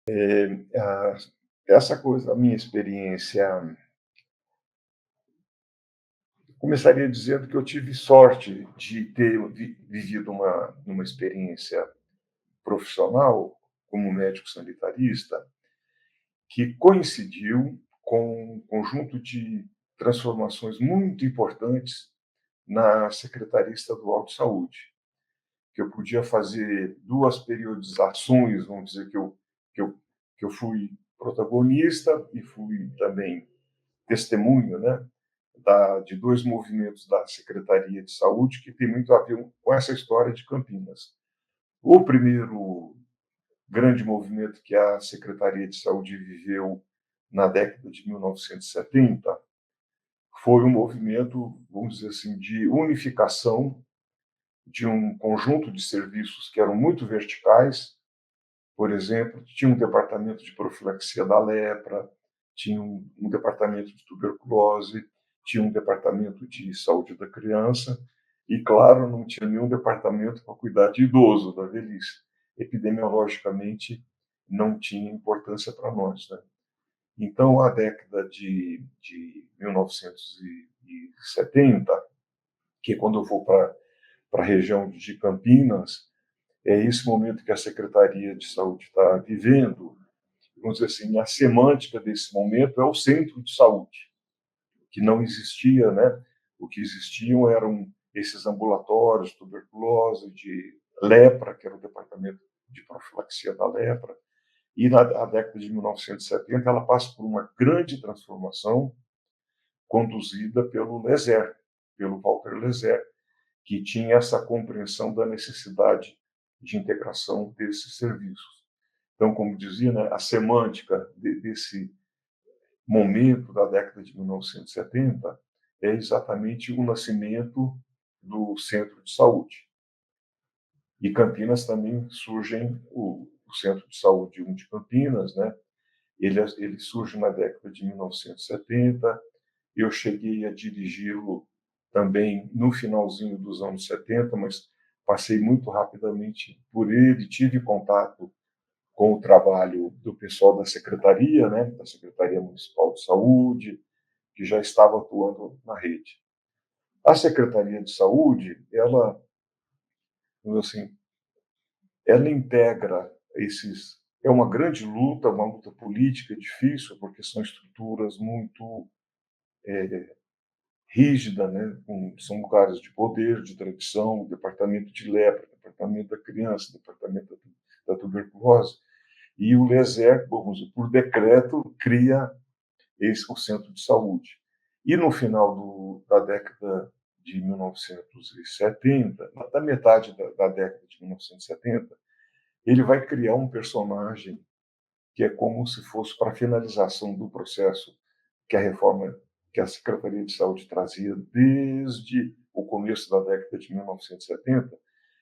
Ah, essa coisa, a minha experiência, começaria dizendo que eu tive sorte de ter vivido uma experiência profissional como médico sanitarista, que coincidiu com um conjunto de transformações muito importantes na Secretaria Estadual de Saúde, que eu podia fazer duas periodizações, vamos dizer que eu, que eu fui protagonista e fui também testemunho, né, de dois movimentos da Secretaria de Saúde que tem muito a ver com essa história de Campinas. O primeiro grande movimento que a Secretaria de Saúde viveu na década de 1970 foi um movimento, vamos dizer assim, de unificação de um conjunto de serviços que eram muito verticais. Por exemplo, tinha um departamento de profilaxia da lepra, tinha um departamento de tuberculose, tinha um departamento de saúde da criança e, claro, não tinha nenhum departamento para cuidar de idoso, da velhice. Epidemiologicamente, não tinha importância para nós, né? Então, a década de 1970, que é quando eu vou para a região de Campinas, é esse momento que a Secretaria de Saúde está vivendo. Vamos dizer assim, a semântica desse momento é o centro de saúde, que não existia, né? O que existiam eram esses ambulatórios, tuberculose, de lepra, que era o departamento de profilaxia da lepra, e na década de 1970 ela passa por uma grande transformação conduzida pelo Leser, pelo Walter Leser, que tinha essa compreensão da necessidade de integração desses serviços. Então, como dizia, né, a semântica desse momento da década de 1970 é exatamente o nascimento do centro de saúde. E Campinas também surgem o centro de saúde 1 de Campinas, né? Ele surge na década de 1970. Eu cheguei a dirigi-lo também no finalzinho dos anos 70, mas passei muito rapidamente por ele, tive contato com o trabalho do pessoal da secretaria, né, da Secretaria Municipal de Saúde, que já estava atuando na rede. A Secretaria de Saúde, assim, ela integra esses. É uma grande luta, uma luta política difícil, porque são estruturas muito rígida, né? São lugares de poder, de tradição, departamento de lepra, departamento da criança, departamento da tuberculose, e o LESER, vamos dizer, por decreto, cria o centro de saúde. E no final da década de 1970, da metade da década de 1970, ele vai criar um personagem que é como se fosse para a finalização do processo que a reforma que a Secretaria de Saúde trazia desde o começo da década de 1970,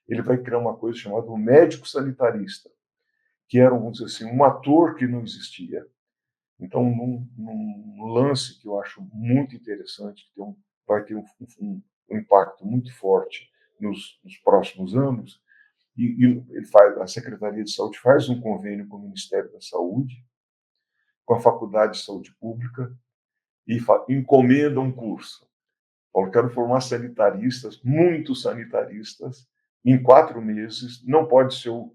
ele vai criar uma coisa chamada o médico sanitarista, que era, vamos dizer assim, um ator que não existia. Então, num lance que eu acho muito interessante, que vai ter um impacto muito forte nos próximos anos, a Secretaria de Saúde faz um convênio com o Ministério da Saúde, com a Faculdade de Saúde Pública, e encomenda um curso. Eu quero formar sanitaristas, muitos sanitaristas, em 4 meses. Não pode ser o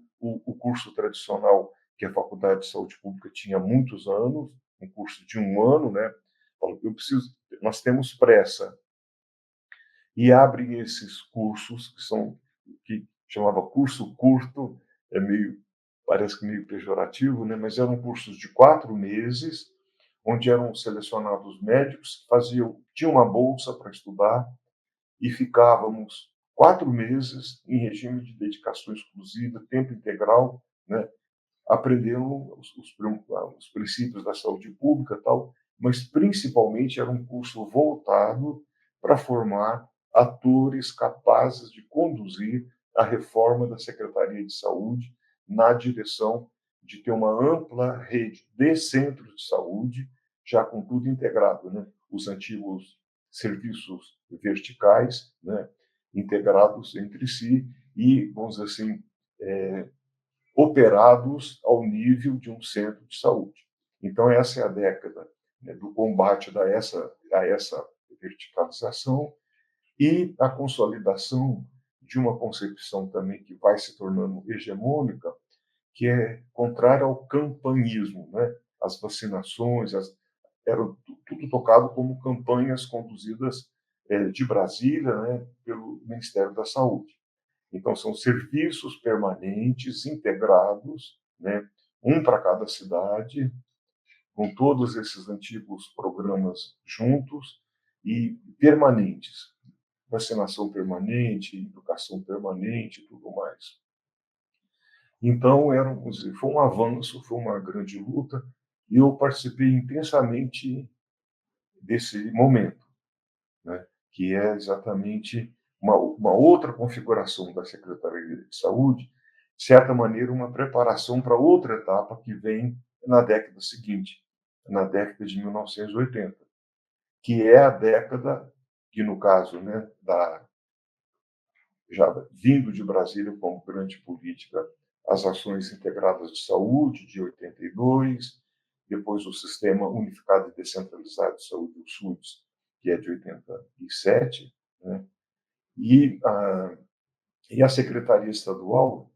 curso tradicional que a Faculdade de Saúde Pública tinha há muitos anos, um curso de 1 ano, né? Nós temos pressa. E abrem esses cursos que chamava curso curto, parece que meio pejorativo, né? Mas eram cursos de 4 meses, onde eram selecionados médicos que tinham uma bolsa para estudar e ficávamos 4 meses em regime de dedicação exclusiva, tempo integral, né? Aprendendo os princípios da saúde pública, tal, mas principalmente era um curso voltado para formar atores capazes de conduzir a reforma da Secretaria de Saúde na direção de ter uma ampla rede de centros de saúde, já com tudo integrado, né? Os antigos serviços verticais, né? Integrados entre si e, vamos dizer assim, operados ao nível de um centro de saúde. Então, essa é a década, né, do combate a essa verticalização e a consolidação de uma concepção também que vai se tornando hegemônica, que é contrária ao campanismo, né? As vacinações, era tudo tocado como campanhas conduzidas de Brasília, né, pelo Ministério da Saúde. Então, são serviços permanentes, integrados, né, um para cada cidade, com todos esses antigos programas juntos e permanentes. Vacinação permanente, educação permanente e tudo mais. Então, foi um avanço, foi uma grande luta, e eu participei intensamente desse momento, né, que é exatamente uma outra configuração da Secretaria de Saúde, de certa maneira, uma preparação para outra etapa que vem na década seguinte, na década de 1980, que é a década que, no caso, né, já vindo de Brasília como grande política, as ações integradas de saúde, de 82, depois o Sistema Unificado e Descentralizado de Saúde, o SUDES, que é de 87, né? E a Secretaria Estadual,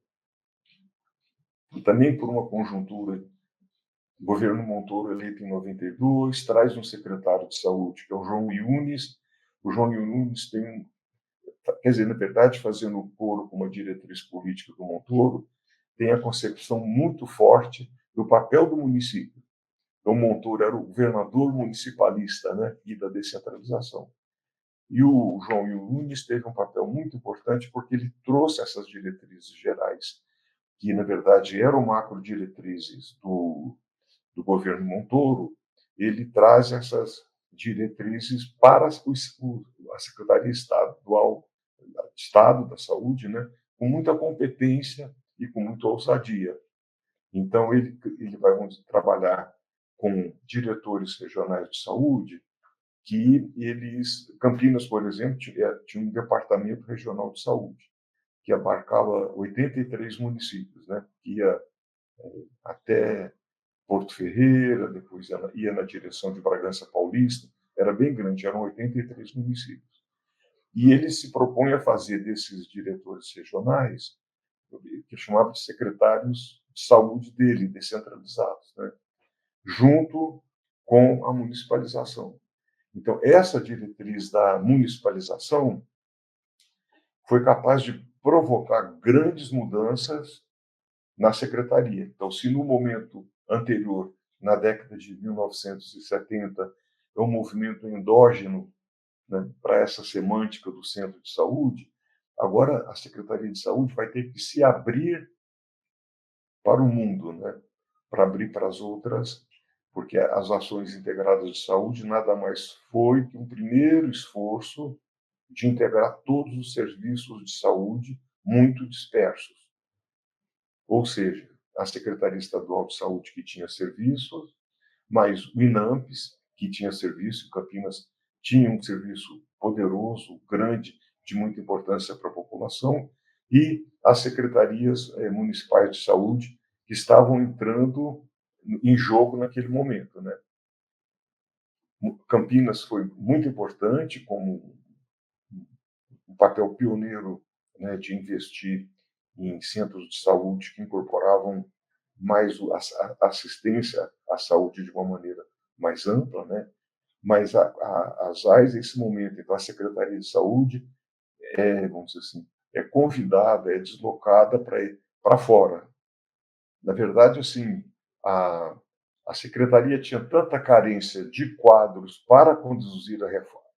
e também por uma conjuntura, o governo Montoro, eleito em 92, traz um secretário de saúde, que é o João Yunes. O João Yunes quer dizer, na verdade, fazendo coro com uma diretriz política do Montoro, tem a concepção muito forte do papel do município. Então, Montoro era o governador municipalista, né, e da descentralização. E o João Yunes teve um papel muito importante porque ele trouxe essas diretrizes gerais, que, na verdade, eram macro-diretrizes do governo Montoro. Ele traz essas diretrizes para a Secretaria Estadual Estado da Saúde, né, com muita competência e com muita ousadia. Então, ele vai, vamos dizer, trabalhar com diretores regionais de saúde, que Campinas, por exemplo, tinha um departamento regional de saúde, que abarcava 83 municípios, né, que ia até Porto Ferreira, depois ia na direção de Bragança Paulista, era bem grande, eram 83 municípios. E ele se propõe a fazer desses diretores regionais, que chamava de secretários de saúde dele, descentralizados, né, junto com a municipalização. Então, essa diretriz da municipalização foi capaz de provocar grandes mudanças na secretaria. Então, se no momento anterior, na década de 1970, é um movimento endógeno, né, para essa semântica do centro de saúde, agora a Secretaria de Saúde vai ter que se abrir para o mundo, né, para abrir para as outras, porque as ações integradas de saúde nada mais foi que um primeiro esforço de integrar todos os serviços de saúde muito dispersos. Ou seja, a Secretaria Estadual de Saúde, que tinha serviços, mas o INAMPS, que tinha serviço, Campinas tinha um serviço poderoso, grande, de muita importância para a população, e as secretarias municipais de saúde, que estavam entrando em jogo naquele momento, né? Campinas foi muito importante como um papel pioneiro, né, de investir em centros de saúde que incorporavam mais a assistência à saúde de uma maneira mais ampla, né? Mas as AIS, nesse momento, então a Secretaria de Saúde vamos dizer assim, é convidada, é deslocada para fora. Na verdade, assim, a Secretaria tinha tanta carência de quadros para conduzir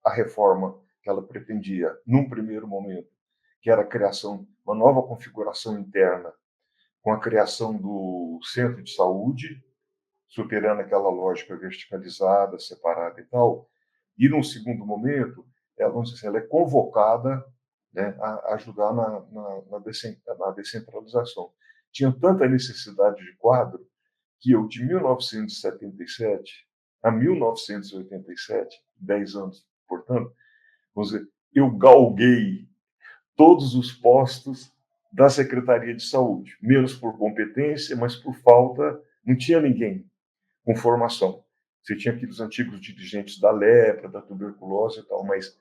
a reforma que ela pretendia, num primeiro momento, que era a criação, uma nova configuração interna, com a criação do centro de saúde, superando aquela lógica verticalizada, separada e tal. E, num segundo momento, vamos dizer assim, ela é convocada, né, a ajudar na descentralização. Tinha tanta necessidade de quadro que eu, de 1977 a 1987, 10 anos, portanto, vamos dizer, eu galguei todos os postos da Secretaria de Saúde, menos por competência, mas por falta, não tinha ninguém com formação. Você tinha aqueles antigos dirigentes da lepra, da tuberculose e tal, mas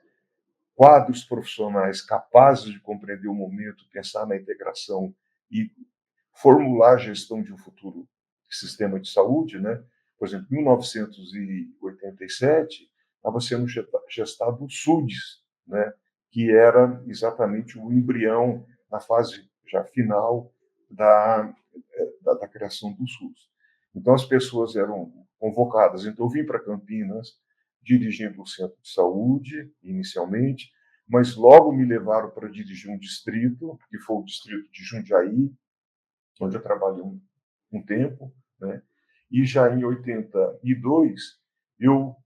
quadros profissionais capazes de compreender o momento, pensar na integração e formular a gestão de um futuro sistema de saúde, né? Por exemplo, em 1987, estava sendo gestado o SUDES, né? Que era exatamente o embrião na fase já final da criação do SUS. Então, as pessoas eram convocadas. Então, eu vim para Campinas dirigindo o centro de saúde, inicialmente, mas logo me levaram para dirigir um distrito, que foi o distrito de Jundiaí, onde eu trabalhei um tempo, né? E já em 82 eu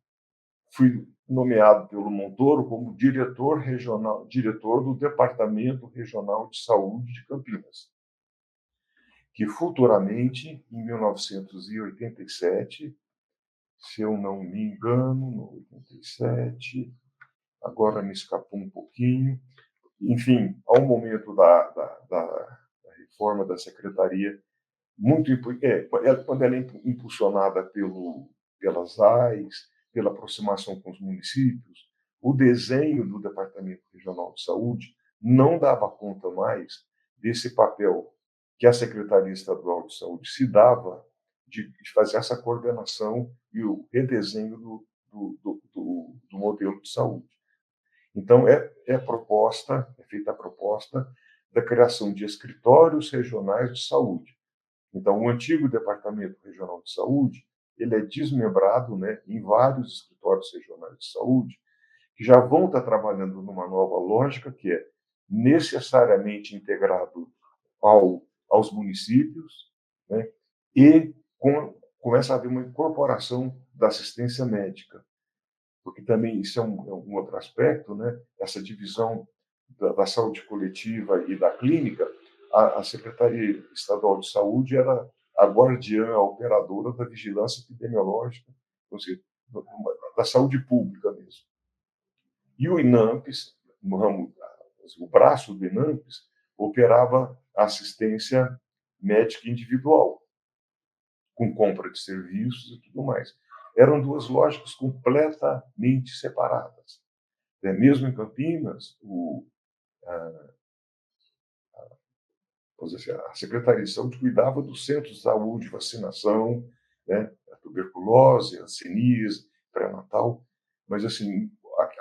fui nomeado pelo Montoro como diretor regional, diretor do Departamento Regional de Saúde de Campinas, que futuramente, em 1987, se eu não me engano, no 87, agora me escapou um pouquinho, enfim, ao momento da reforma da secretaria, muito quando ela é impulsionada pelas AIs, pela aproximação com os municípios, o desenho do Departamento Regional de Saúde não dava conta mais desse papel que a Secretaria Estadual de Saúde se dava de fazer essa coordenação e o redesenho do modelo de saúde. Então, é feita a proposta da criação de escritórios regionais de saúde. Então, o antigo Departamento Regional de Saúde, ele é desmembrado, né, em vários escritórios regionais de saúde, que já vão estar trabalhando numa nova lógica, que é necessariamente integrado aos municípios, né, e começa a haver uma incorporação da assistência médica, porque também isso é um outro aspecto, né, essa divisão da saúde coletiva e da clínica. A Secretaria Estadual de Saúde era a guardiã, a operadora da vigilância epidemiológica, ou seja, da saúde pública mesmo. E o INAMPES, no ramo, o braço do INAMPES, operava assistência médica individual, com compra de serviços e tudo mais. Eram duas lógicas completamente separadas. Mesmo em Campinas, a Secretaria de Saúde cuidava dos centros de saúde, vacinação, né, a tuberculose, a hanseníase, pré-natal, mas assim,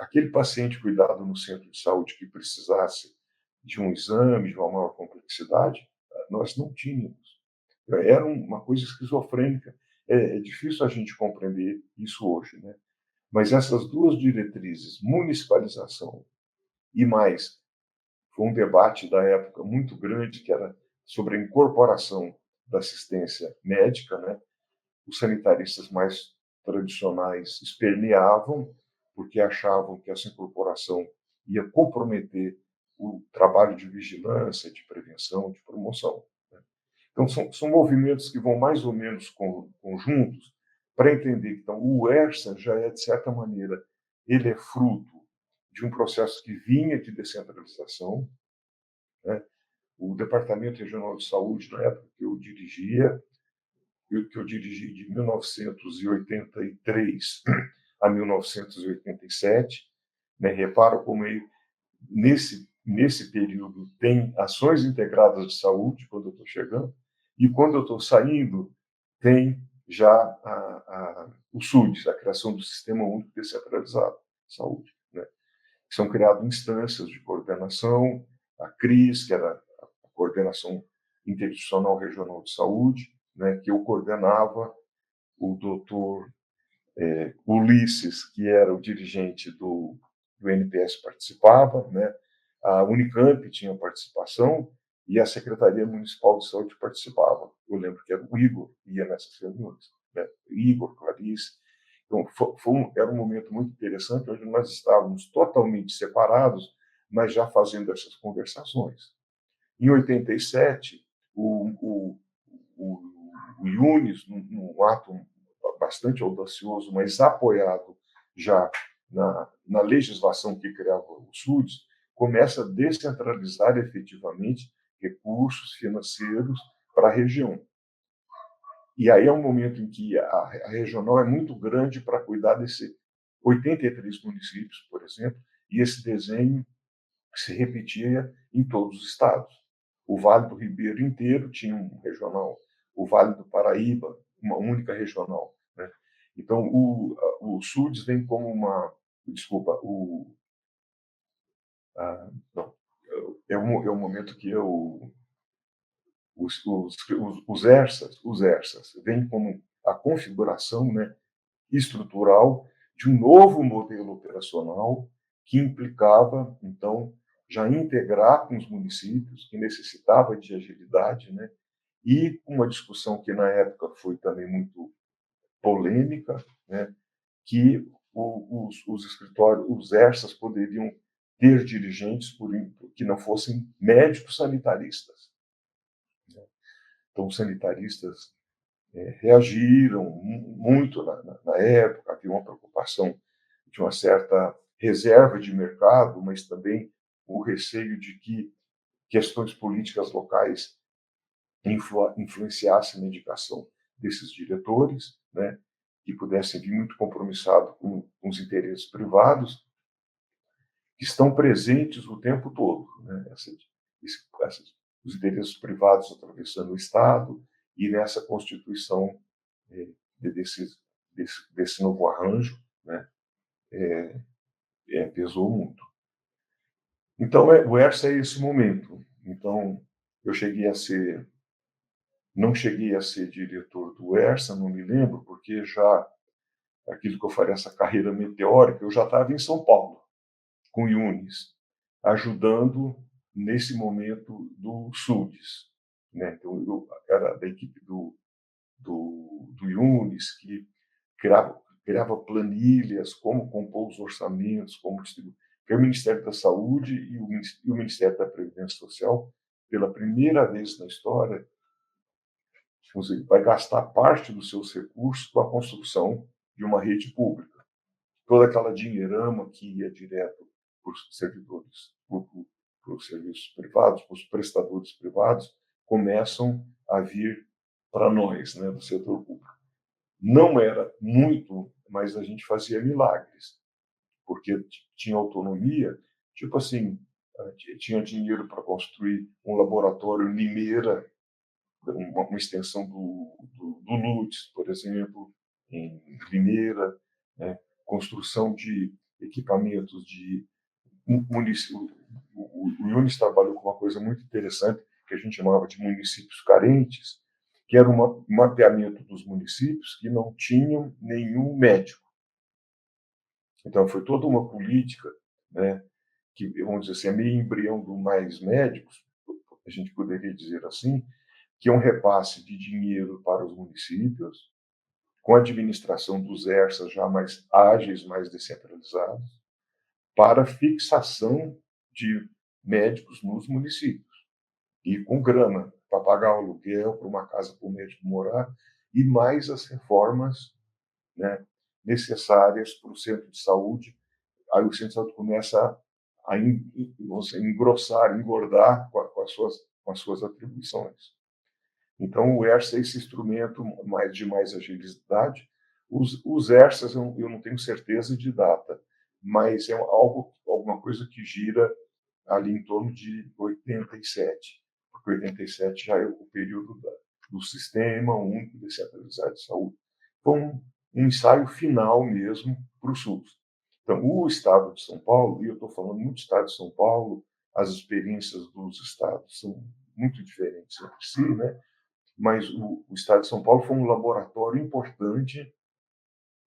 aquele paciente cuidado no centro de saúde que precisasse de um exame de uma maior complexidade, nós não tínhamos. Era uma coisa esquizofrênica. É difícil a gente compreender isso hoje, né? Mas essas duas diretrizes, municipalização e mais, foi um debate da época muito grande, que era sobre a incorporação da assistência médica, né? Os sanitaristas mais tradicionais esperneavam, porque achavam que essa incorporação ia comprometer o trabalho de vigilância, de prevenção, de promoção, né? Então, são movimentos que vão mais ou menos conjuntos para entender que então, o ERSA já é, de certa maneira, ele é fruto de um processo que vinha de descentralização, né? O Departamento Regional de Saúde, na época que eu dirigia, que eu dirigi de 1983 a 1987, né? Repara como nesse período tem ações integradas de saúde, quando eu estou chegando, e quando eu estou saindo, tem já o SUDES, a criação do Sistema Único Descentralizado de Saúde, né? São criadas instâncias de coordenação, a CRIS, que era a Coordenação Interinstitucional Regional de Saúde, né, que eu coordenava, o doutor Ulisses, que era o dirigente do NPS, participava, né, a Unicamp tinha participação e a Secretaria Municipal de Saúde participava. Eu lembro que era o Igor que ia nessas reuniões, né? Igor, Clarice. Então, era um momento muito interessante, onde nós estávamos totalmente separados, mas já fazendo essas conversações. Em 87, o Yunis, num ato bastante audacioso, mas apoiado já na legislação que criava o SUDES, começa a descentralizar efetivamente, recursos financeiros para a região. E aí é um momento em que a regional é muito grande para cuidar desse 83 municípios, por exemplo, e esse desenho se repetia em todos os estados. O Vale do Ribeiro inteiro tinha um regional, o Vale do Paraíba, uma única regional, né? Então, o SUDES vem como uma... Desculpa, não, é um momento que os ERSAs vêm como a configuração, né, estrutural de um novo modelo operacional que implicava, então, já integrar com os municípios, que necessitava de agilidade, né, e uma discussão que na época foi também muito polêmica, né, que os escritórios, os ERSAs poderiam ter dirigentes que não fossem médicos sanitaristas. Então, os sanitaristas reagiram muito na época, havia uma preocupação de uma certa reserva de mercado, mas também o receio de que questões políticas locais influenciassem a indicação desses diretores, né, que pudessem vir muito compromissados com os interesses privados, que estão presentes o tempo todo, né, os interesses privados atravessando o Estado e nessa constituição desse novo arranjo, né, pesou muito. Então, o ERSA é esse momento. Então, não cheguei a ser diretor do ERSA, não me lembro, porque já, aquilo que eu falei, essa carreira meteórica, eu já estava em São Paulo, com o Yunis, ajudando nesse momento do SUDES, né? Então, eu era da equipe do Yunis, que criava planilhas, como compor os orçamentos, como distribuir. Porque o Ministério da Saúde e o Ministério da Previdência Social, pela primeira vez na história, vai gastar parte dos seus recursos com a construção de uma rede pública. Toda aquela dinheirama que ia direto para os servidores, para os serviços privados, para os prestadores privados, começam a vir para nós, né, do setor público. Não era muito, mas a gente fazia milagres, porque tinha autonomia, tipo assim, tinha dinheiro para construir um laboratório em Limeira, uma extensão do LUTS, por exemplo, em Limeira, né? Construção de equipamentos de município. O Yunis trabalhou com uma coisa muito interessante que a gente chamava de municípios carentes, que era um mapeamento dos municípios que não tinham nenhum médico. Então, foi toda uma política, né, que, vamos dizer assim, é meio embrião do Mais Médicos, a gente poderia dizer assim, que é um repasse de dinheiro para os municípios, com a administração dos ERSAs já mais ágeis, mais descentralizados, para fixação de médicos nos municípios. E com grana, para pagar o aluguel, para uma casa para o médico morar, e mais as reformas, né, necessárias para o centro de saúde. Aí o centro de saúde começa a engrossar, engordar com as suas atribuições. Então, o ERSA é esse instrumento de mais agilidade. Os ERSAs, eu não tenho certeza de data, mas é alguma coisa que gira ali em torno de 87, porque 87 já é o período do Sistema Único Descentralizado de Saúde. Foi um ensaio final mesmo para o SUS. Então, o Estado de São Paulo, e eu estou falando muito do Estado de São Paulo, as experiências dos estados são muito diferentes entre si, né? Mas o Estado de São Paulo foi um laboratório importante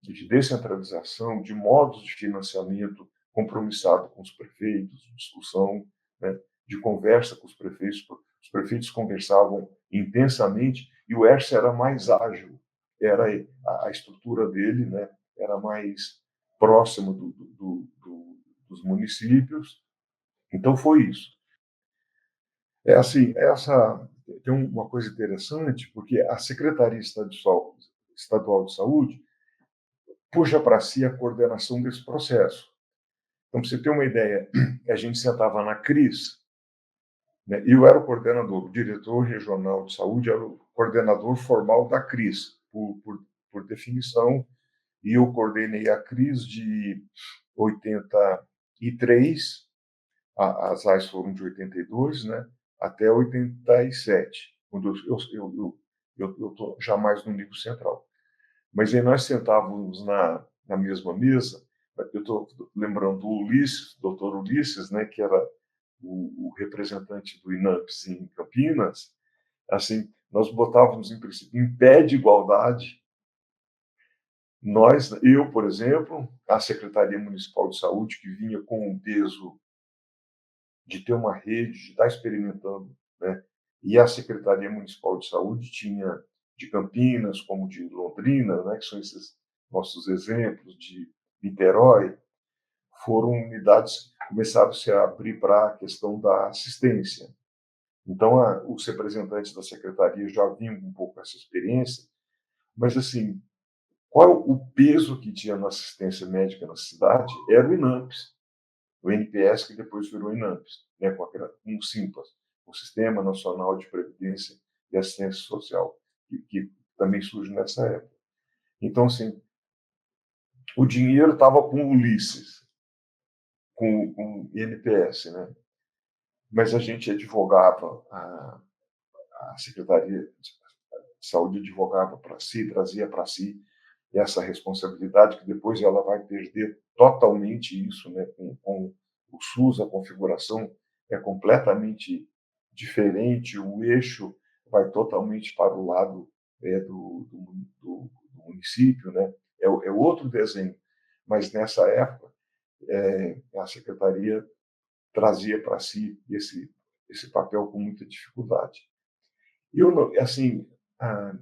de descentralização, de modos de financiamento compromissado com os prefeitos, de discussão, né, de conversa com os prefeitos. Os prefeitos conversavam intensamente e o ERSA era mais ágil, era a estrutura dele, né, era mais próximo dos municípios. Então foi isso. É assim, tem uma coisa interessante, porque a Secretaria Estadual de Saúde puxa para si a coordenação desse processo. Então, para você ter uma ideia, a gente sentava na CRIS, né? E eu era o coordenador, o diretor regional de saúde era o coordenador formal da CRIS, por definição, e eu coordenei a CRIS de 83, as AIS foram de 82, né, até 87, quando eu estou já mais no nível central. Mas aí nós sentávamos na mesma mesa, eu estou lembrando do Ulisses, doutor Ulisses, né, que era o representante do INAMPS em Campinas, assim, nós botávamos em princípio em pé de igualdade eu, por exemplo, a Secretaria Municipal de Saúde, que vinha com um peso de ter uma rede, de estar experimentando, né? E a Secretaria Municipal de Saúde tinha de Campinas, como de Londrina, né? Que são esses nossos exemplos, de Niterói, foram unidades que começaram a se abrir para a questão da assistência. Então, os representantes da secretaria já vinham um pouco essa experiência, mas, assim, qual o peso que tinha na assistência médica na cidade era o INAMPS, o NPS, que depois virou INAMPS, né, com o SIMPAS, o Sistema Nacional de Previdência e Assistência Social, que também surge nessa época. Então, assim, o dinheiro estava com o Ulisses, com o INPS, né? Mas a gente advogava, a Secretaria de Saúde advogava para si, trazia para si essa responsabilidade, que depois ela vai perder totalmente isso, né? Com o SUS, a configuração é completamente diferente, o eixo vai totalmente para o lado do município, né? É outro desenho, mas nessa época a secretaria trazia para si esse papel com muita dificuldade. Eu, assim, a,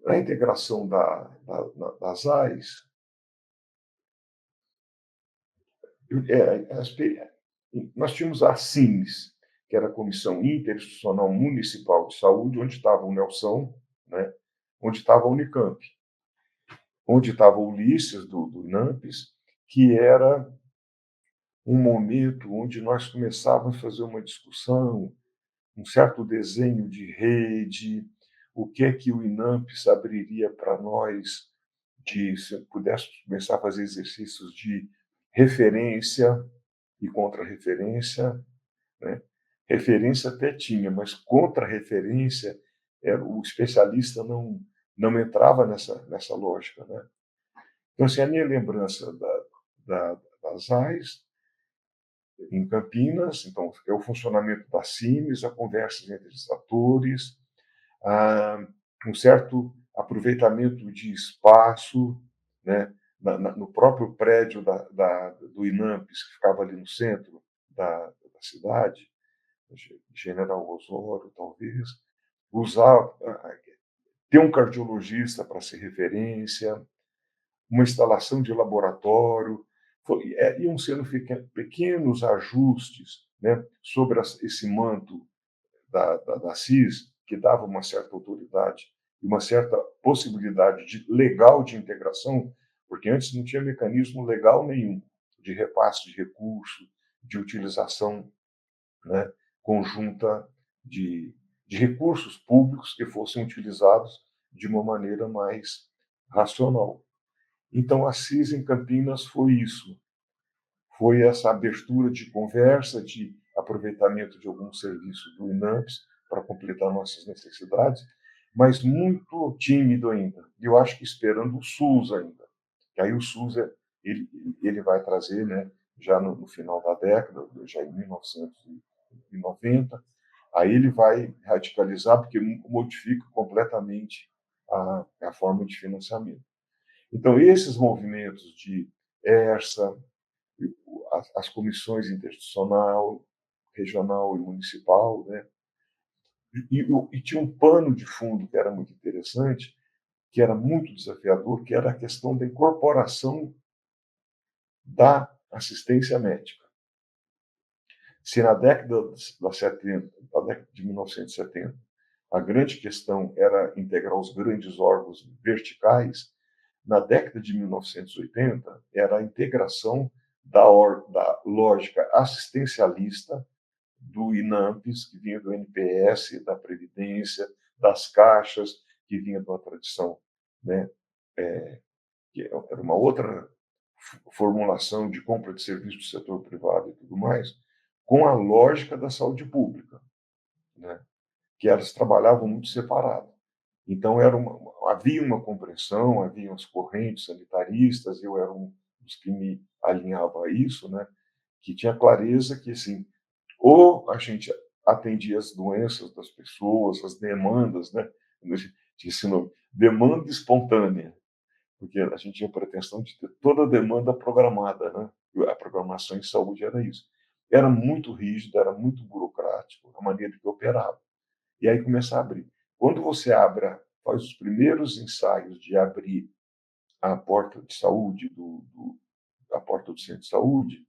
a integração das AIS, nós tínhamos a CIMS, que era a Comissão Interinstitucional Municipal de Saúde, onde estava o Nelson, né, onde estava a Unicamp, onde estava o Ulisses, do INAMPS, que era um momento onde nós começávamos a fazer uma discussão, um certo desenho de rede, o que é que o INAMPS abriria para nós, se pudéssemos começar a fazer exercícios de referência e contra-referência, né? Referência até tinha, mas contra-referência, o especialista não entrava nessa lógica, né? Então, assim, a minha lembrança das AIS em Campinas, então, é o funcionamento da CIMES, a conversa entre os atores, um certo aproveitamento de espaço, né, no próprio prédio do INAMPS, que ficava ali no centro da cidade, General Osório, talvez, usar, ter um cardiologista para ser referência, uma instalação de laboratório, iam sendo pequenos ajustes, né, sobre esse manto da CIS, que dava uma certa autoridade e uma certa possibilidade legal de integração, porque antes não tinha mecanismo legal nenhum de repasse de recurso, de utilização, né, conjunta de recursos públicos que fossem utilizados de uma maneira mais racional. Então, a CIS em Campinas foi isso, foi essa abertura de conversa, de aproveitamento de alguns serviços do INAMPS para completar nossas necessidades, mas muito tímido ainda. E eu acho que esperando o SUS ainda. Que aí o SUS ele vai trazer, né, já no final da década, já em 1990, aí ele vai radicalizar, porque modifica completamente a forma de financiamento. Então, esses movimentos de ERSA, as comissões interinstitucional, regional e municipal, né? E tinha um pano de fundo que era muito interessante, que era muito desafiador, que era a questão da incorporação da assistência médica. Se na da década de 1970, a grande questão era integrar os grandes órgãos verticais, na década de 1980 era a integração da lógica assistencialista do INAMPES, que vinha do NPS, da Previdência, das caixas, que vinha de uma tradição, né, que era uma outra formulação de compra de serviços do setor privado e tudo mais, com a lógica da saúde pública, né, que elas trabalhavam muito separado. Então, havia uma compreensão, havia as correntes sanitaristas, eu era um dos que me alinhava a isso, né, que tinha clareza que, assim, ou a gente atendia as doenças das pessoas, as demandas, né, tinha esse nome, demanda espontânea, porque a gente tinha a pretensão de ter toda a demanda programada, né? A programação em saúde era isso. Era muito rígido, era muito burocrático, a maneira que operava. E aí começa a abrir. Quando você faz os primeiros ensaios de abrir a porta de saúde, a porta do centro de saúde,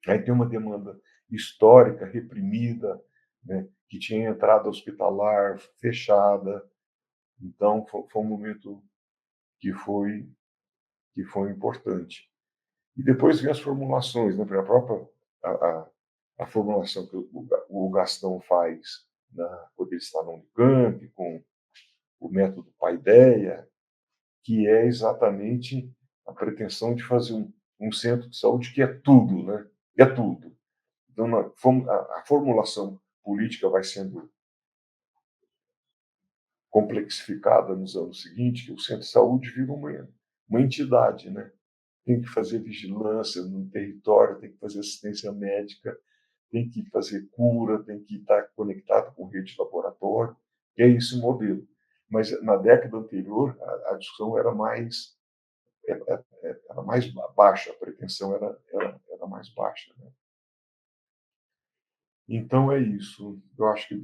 aí tem uma demanda histórica, reprimida, né, que tinha entrada hospitalar fechada. Então, foi um momento que foi, que foi importante. E depois vem as formulações, né, a própria a formulação que o Gastão faz, né, quando ele está no Unicamp, com o método Paideia, que é exatamente a pretensão de fazer um centro de saúde que é tudo, né? É tudo. Então, a formulação política vai sendo complexificada nos anos seguintes, que o centro de saúde vira uma entidade, né? Tem que fazer vigilância no território, tem que fazer assistência médica, tem que fazer cura, tem que estar conectado com rede de laboratório, que é esse modelo. Mas na década anterior, a discussão era mais baixa, a pretensão era mais baixa. Né? Então é isso. Eu acho que,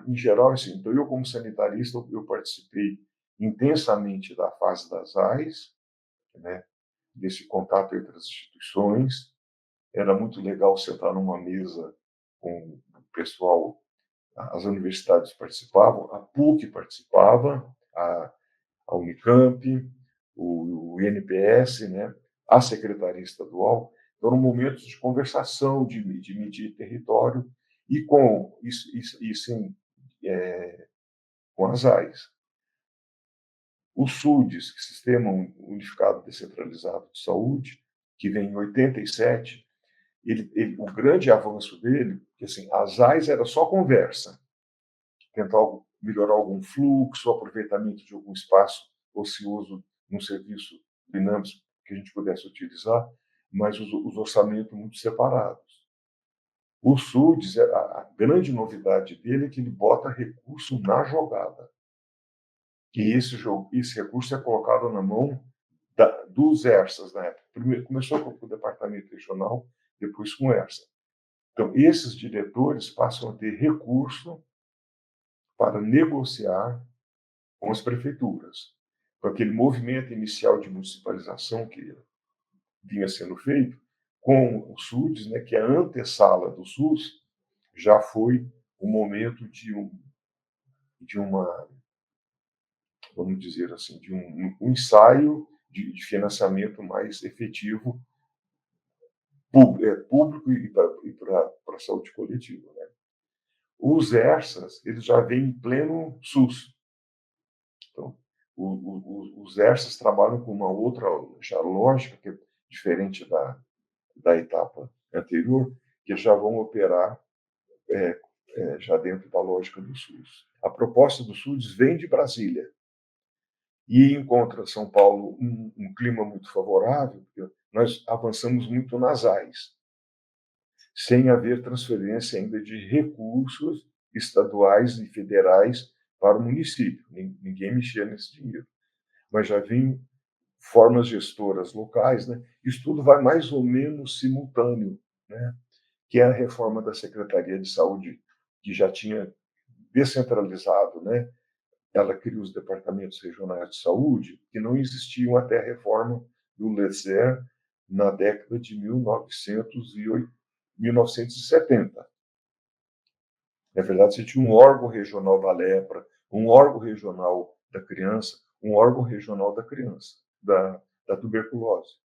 em geral, assim, então eu como sanitarista, eu participei intensamente da fase das AIs, né? Desse contato entre as instituições. Era muito legal sentar numa mesa com o pessoal, as universidades participavam, a PUC participava, a Unicamp, o INPS, né, a Secretaria Estadual. Então, eram momentos de conversação, de medir território e com com as AIs. O SUDES, Sistema Unificado Descentralizado de Saúde, que vem em 87, o grande avanço dele, que assim, as AIS era só conversa, tentar melhorar algum fluxo, aproveitamento de algum espaço ocioso num serviço dinâmico que a gente pudesse utilizar, mas os orçamentos muito separados. O SUDES, a grande novidade dele é que ele bota recurso na jogada. E esse recurso é colocado na mão dos ERSAs na época. Primeiro, começou com o departamento regional, depois com o ERSA. Então, esses diretores passam a ter recurso para negociar com as prefeituras. Com aquele movimento inicial de municipalização que vinha sendo feito, com o SUDES, né, que é a antessala do SUS, já foi o momento de uma, vamos dizer assim, de um ensaio de financiamento mais efetivo público e para a saúde coletiva. Né? Os ERSAs, eles já vêm em pleno SUS. Então, os ERSAs trabalham com uma outra já lógica, que é diferente da etapa anterior, que já vão operar já dentro da lógica do SUS. A proposta do SUS vem de Brasília e encontra São Paulo um clima muito favorável, porque nós avançamos muito nas AIS, sem haver transferência ainda de recursos estaduais e federais para o município. Ninguém mexia nesse dinheiro. Mas já vinham formas gestoras locais, né? Isso tudo vai mais ou menos simultâneo, né? Que é a reforma da Secretaria de Saúde, que já tinha descentralizado, né? Ela cria os departamentos regionais de saúde, que não existiam até a reforma do LESER na década de 1970. Na verdade, você tinha um órgão regional da lepra, um órgão regional da criança, um órgão regional da criança, da tuberculose.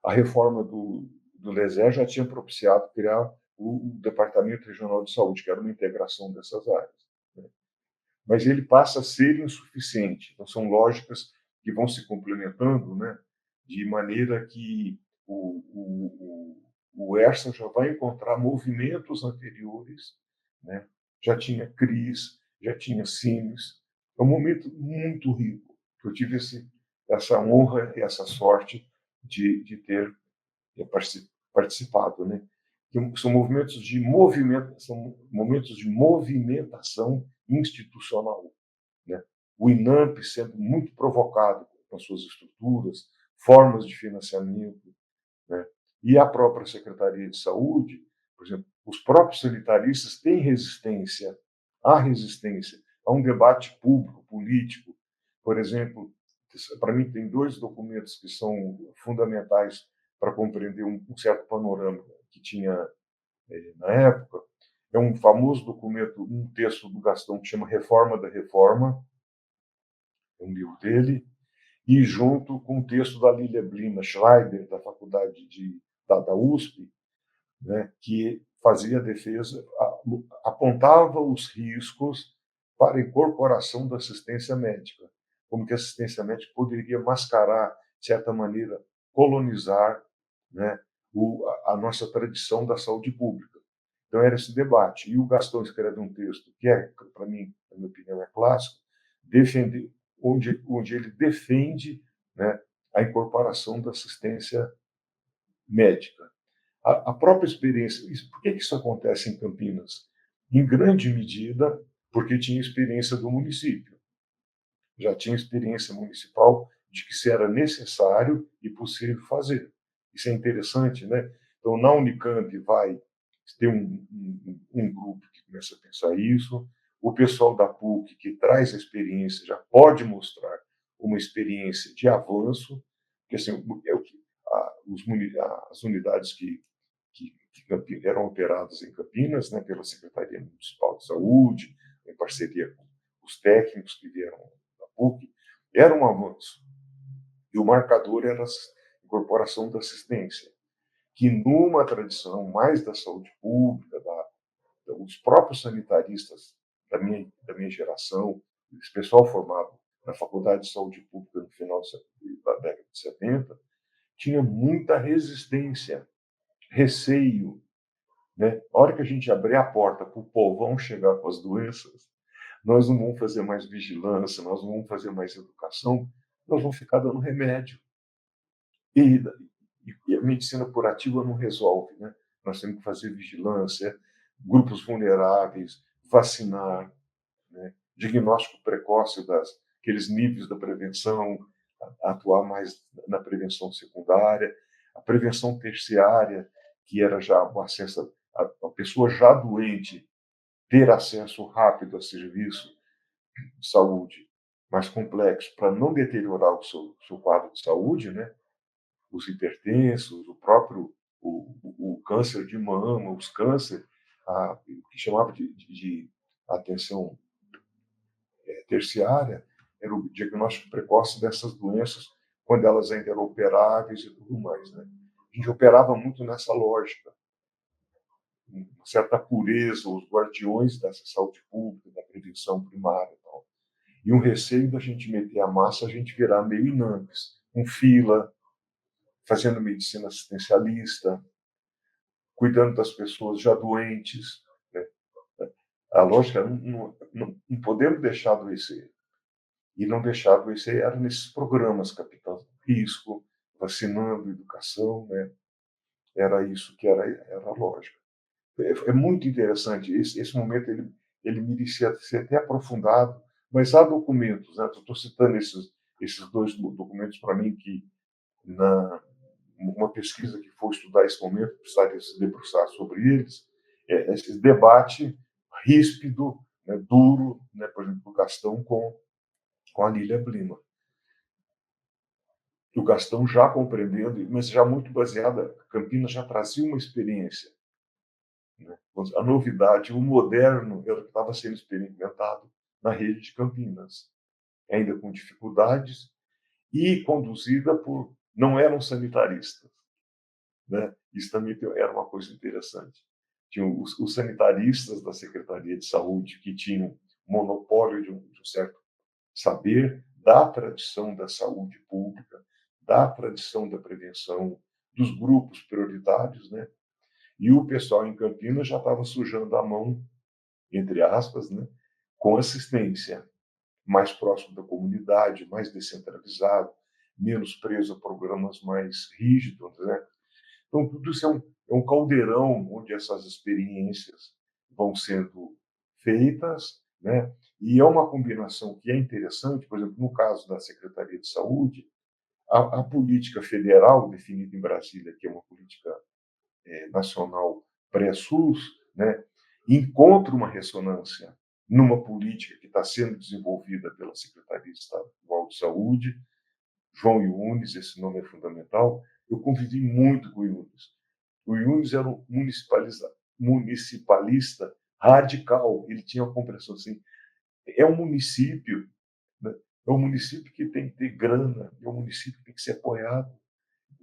A reforma do LESER já tinha propiciado criar o Departamento Regional de Saúde, que era uma integração dessas áreas, né? Mas ele passa a ser insuficiente. Então, são lógicas que vão se complementando, né, de maneira que o ERSA já vai encontrar movimentos anteriores, né? Já tinha CRIs, já tinha CIMES. É um momento muito rico. Eu tive essa honra e essa sorte de ter participado, né? São movimentos de movimento, são momentos de movimentação institucional, né? O INAMP sendo muito provocado com as suas estruturas, formas de financiamento, né? E a própria Secretaria de Saúde, por exemplo, os próprios sanitaristas têm resistência, há resistência a um debate público, político. Por exemplo, para mim tem dois documentos que são fundamentais para compreender um certo panorama que tinha na época. É um famoso documento, um texto do Gastão que chama Reforma da Reforma, é um livro dele, e junto com o texto da Lilia Blina Schreiber, da Faculdade da USP, né, que fazia a defesa, apontava os riscos para a incorporação da assistência médica, como que a assistência médica poderia mascarar, de certa maneira, colonizar, né, a nossa tradição da saúde pública. Então era esse debate. E o Gastão escreve um texto que para mim, na minha opinião, é clássico, onde ele defende, né, a incorporação da assistência médica. A própria experiência. Por que isso acontece em Campinas? Em grande medida, porque tinha experiência do município. Já tinha experiência municipal de que se era necessário e possível fazer. Isso é interessante, né? Então, na Unicamp vai ter um grupo que começa a pensar isso, o pessoal da PUC, que traz a experiência, já pode mostrar uma experiência de avanço, porque assim, é o que as unidades que eram operadas em Campinas, né, pela Secretaria Municipal de Saúde, em parceria com os técnicos que vieram da PUC, era um avanço. E o marcador era a incorporação da assistência, que numa tradição mais da saúde pública, os próprios sanitaristas da minha geração, esse pessoal formado na Faculdade de Saúde Pública no final da década de 70, tinha muita resistência, receio, né? A hora que a gente abrir a porta para o povão chegar com as doenças, nós não vamos fazer mais vigilância, nós não vamos fazer mais educação, nós vamos ficar dando remédio. E, e a medicina curativa não resolve, né? Nós temos que fazer vigilância, grupos vulneráveis, vacinar, né? Diagnóstico precoce aqueles níveis da prevenção, atuar mais na prevenção secundária, a prevenção terciária, que era já o acesso a pessoa já doente ter acesso rápido a serviço de saúde mais complexo para não deteriorar o seu quadro de saúde, né? Os hipertensos, o próprio o câncer de mama, os cânceres, o que chamava de atenção terciária, era o diagnóstico precoce dessas doenças, quando elas ainda eram operáveis e tudo mais, né? A gente operava muito nessa lógica, uma certa pureza, os guardiões dessa saúde pública, da prevenção primária e tal. E um receio da gente meter a massa, a gente virar meio inames, com fila, fazendo medicina assistencialista, cuidando das pessoas já doentes, né? A lógica, não podemos deixar adoecer. E não deixar adoecer era nesses programas, Capitão Risco, vacinando, educação, né? Era isso que era a lógica. É muito interessante. Esse momento ele merecia ser até aprofundado, mas há documentos, né? Estou citando esses dois documentos para mim que, na uma pesquisa que for estudar esse momento, precisaria se debruçar sobre eles, esse debate ríspido, né, duro, né, por exemplo, o Gastão com a Lília Blima. O Gastão já compreendendo, mas já muito baseada, Campinas já trazia uma experiência, né? A novidade, o moderno, era o que estava sendo experimentado na rede de Campinas, ainda com dificuldades, e conduzida por, não eram sanitaristas, né? Isso também era uma coisa interessante. Tinham os sanitaristas da Secretaria de Saúde que tinham monopólio de um certo saber da tradição da saúde pública, da tradição da prevenção, dos grupos prioritários, né? E o pessoal em Campinas já estava sujando a mão, entre aspas, né? Com assistência, mais próximo da comunidade, mais descentralizado, menos preso a programas mais rígidos, né? Então, tudo isso é um caldeirão onde essas experiências vão sendo feitas, né? E é uma combinação que é interessante, por exemplo, no caso da Secretaria de Saúde, a política federal, definida em Brasília, que é uma política nacional pré-SUS, né, encontra uma ressonância numa política que está sendo desenvolvida pela Secretaria Estadual de Saúde, João Yunes, esse nome é fundamental. Eu convivi muito com o Yunes. O Yunes era um municipalista radical. Ele tinha uma compreensão assim: é um município, né? É um município que tem que ter grana, é um município que tem que ser apoiado,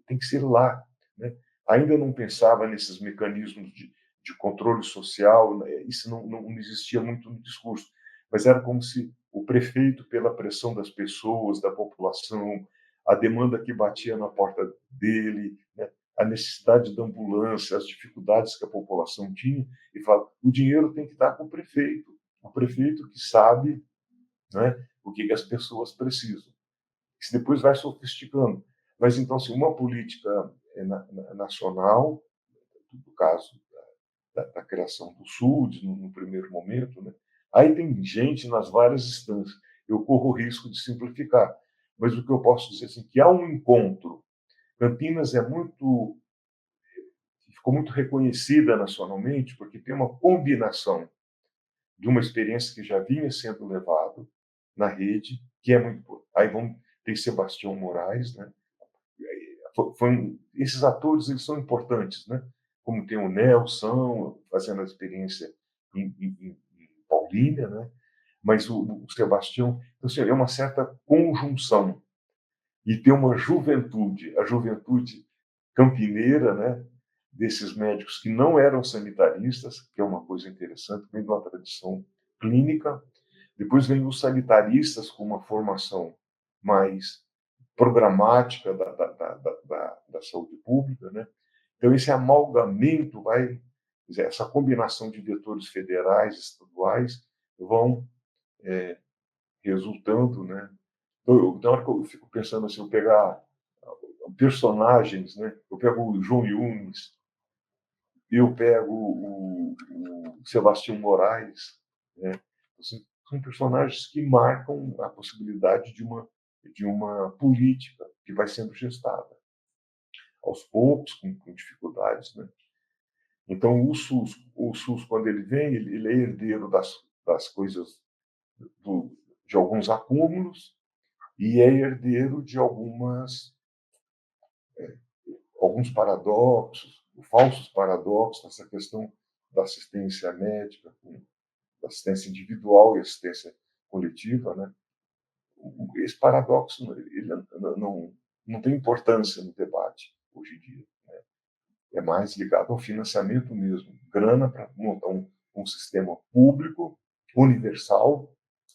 tem que ser lá, né? Ainda não pensava nesses mecanismos de controle social, né? Isso não existia muito no discurso, mas era como se o prefeito, pela pressão das pessoas, da população, a demanda que batia na porta dele, né? A necessidade da ambulância, as dificuldades que a população tinha, e fala: o dinheiro tem que estar com o prefeito que sabe, né, o que as pessoas precisam. Isso depois vai sofisticando. Mas, então, assim, uma política nacional, no caso da criação do SUDES, no primeiro momento, né? Aí tem gente nas várias instâncias. Eu corro o risco de simplificar, mas o que eu posso dizer assim, que há um encontro. Campinas ficou muito reconhecida nacionalmente porque tem uma combinação de uma experiência que já vinha sendo levado na rede, que é muito. Aí tem Sebastião Moraes, né? Esses atores eles são importantes, né? Como tem o Nelson fazendo a experiência em Paulínia, né? Mas o Sebastião, então, assim, é uma certa conjunção e tem uma juventude, a juventude campineira, né? Desses médicos que não eram sanitaristas, que é uma coisa interessante, vem de uma tradição clínica. Depois vem os sanitaristas com uma formação mais programática da saúde pública, né? Então, esse amalgamento essa combinação de vetores federais, estaduais, vão resultando, né? Então, na hora que eu fico pensando assim, eu pegar personagens, né? Eu pego o João Yunes, eu pego o Sebastião Moraes, né? Assim, são personagens que marcam a possibilidade de uma política que vai sendo gestada aos poucos, com dificuldades, né? Então, o SUS, quando ele vem, ele é herdeiro das coisas, de alguns acúmulos e é herdeiro de alguns paradoxos, falsos paradoxos, essa questão da assistência médica, da assistência individual e assistência coletiva, né? Esse paradoxo ele não tem importância no debate hoje em dia. É mais ligado ao financiamento mesmo, grana para montar um sistema público, universal,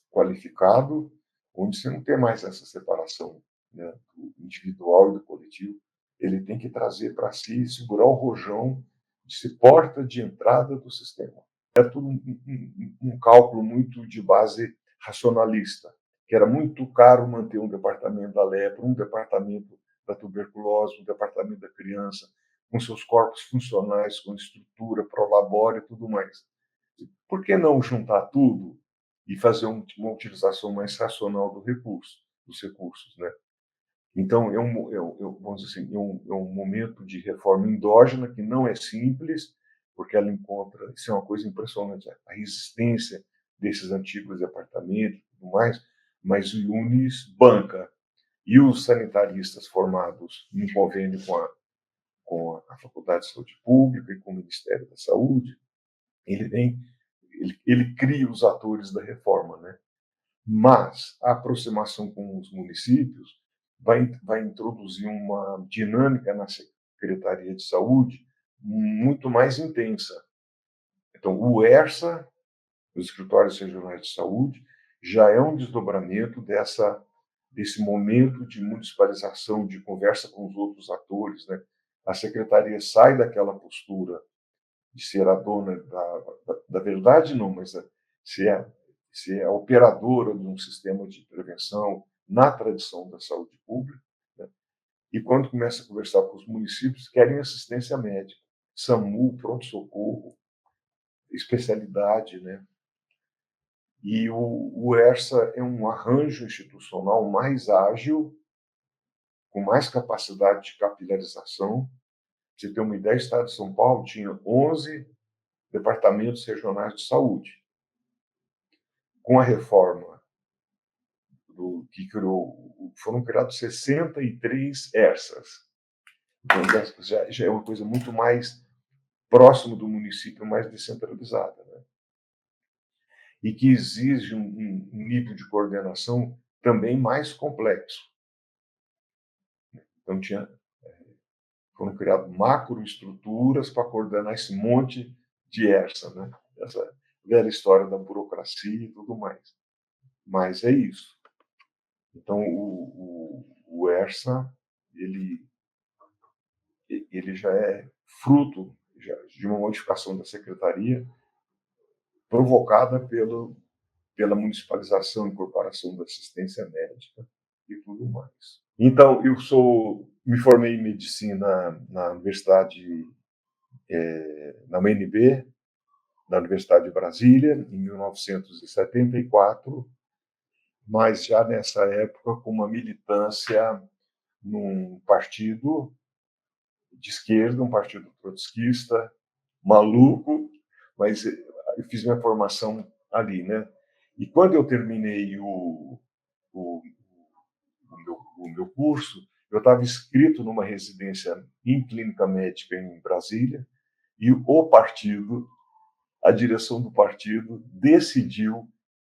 qualificado, onde você não tem mais essa separação, né, do individual e do coletivo. Ele tem que trazer para si, segurar o rojão de ser porta de entrada do sistema. É tudo um cálculo muito de base racionalista, que era muito caro manter um departamento da lepra, um departamento da tuberculose, um departamento da criança, com seus corpos funcionais, com estrutura, prolabore e tudo mais. Por que não juntar tudo e fazer uma utilização mais racional dos recursos, né? Então, vamos dizer assim, é um momento de reforma endógena que não é simples, porque ela encontra, isso é uma coisa impressionante, a resistência desses antigos departamentos e tudo mais, mas o Yunis banca. E os sanitaristas formados em convênio com a Faculdade de Saúde Pública e com o Ministério da Saúde, ele cria os atores da reforma, né? Mas a aproximação com os municípios vai introduzir uma dinâmica Secretaria de Saúde muito mais intensa. Então, o ERSA, os escritórios regionais de saúde, já é um desdobramento desse momento de municipalização, de conversa com os outros atores, né? A secretaria sai daquela postura de ser a dona da verdade, não, mas se é a operadora de um sistema de prevenção na tradição da saúde pública, né? E quando começa a conversar com os municípios, querem assistência médica, SAMU, pronto-socorro, especialidade, né? E o ERSA é um arranjo institucional mais ágil, com mais capacidade de capilarização. Pra você ter uma ideia, o Estado de São Paulo tinha 11 departamentos regionais de saúde. Com a reforma que criou, foram criados 63 ERSAs. Então, já é uma coisa muito mais próximo do município, mais descentralizada, né? E que exige um nível de coordenação também mais complexo. Então, foram criadas macroestruturas para coordenar esse monte de ERSA, né? Essa velha história da burocracia e tudo mais. Mas é isso. Então, o ERSA, ele já é fruto de uma modificação da secretaria provocada pela municipalização e incorporação da assistência médica e tudo mais. Então, me formei em medicina na Universidade, na UNB, na Universidade de Brasília, em 1974, mas já nessa época com uma militância num partido de esquerda, um partido trotskista, maluco, mas eu fiz minha formação ali, né? E quando eu terminei o meu curso, eu estava inscrito numa residência em clínica médica em Brasília, e o partido, a direção do partido, decidiu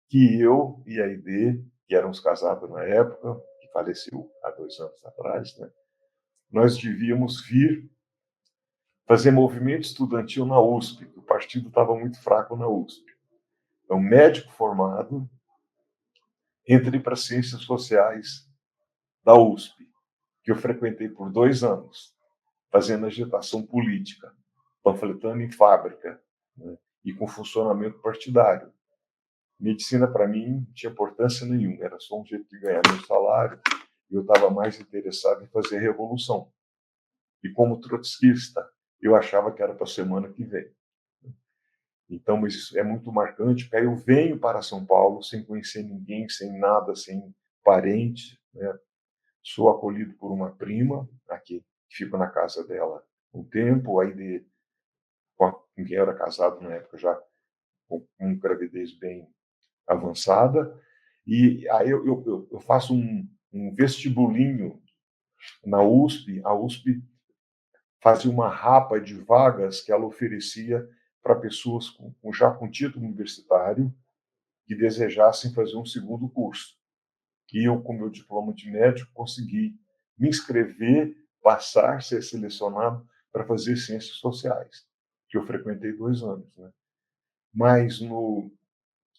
que eu e a ID, que éramos casados na época, que faleceu há 2 anos atrás, né, nós devíamos vir fazer movimento estudantil na USP, que o partido estava muito fraco na USP. Então, médico formado, entrei para Ciências Sociais da USP, que eu frequentei por 2 anos, fazendo agitação política, panfletando em fábrica, né, e com funcionamento partidário. Medicina, para mim, não tinha importância nenhuma, era só um jeito de ganhar meu salário, e eu estava mais interessado em fazer revolução. E como trotskista, eu achava que era para a semana que vem. Então, mas isso é muito marcante, porque aí eu venho para São Paulo sem conhecer ninguém, sem nada, sem parente, né? Sou acolhido por uma prima aqui, que fico na casa dela um tempo, aí com quem eu era casado na época, já com gravidez bem avançada, e aí eu faço um vestibulinho na USP. A USP fazia uma rapa de vagas que ela oferecia para pessoas já com título universitário que desejassem fazer um segundo curso. E eu, com meu diploma de médico, consegui me inscrever, passar, ser selecionado para fazer ciências sociais, que eu frequentei 2 anos, né? Mas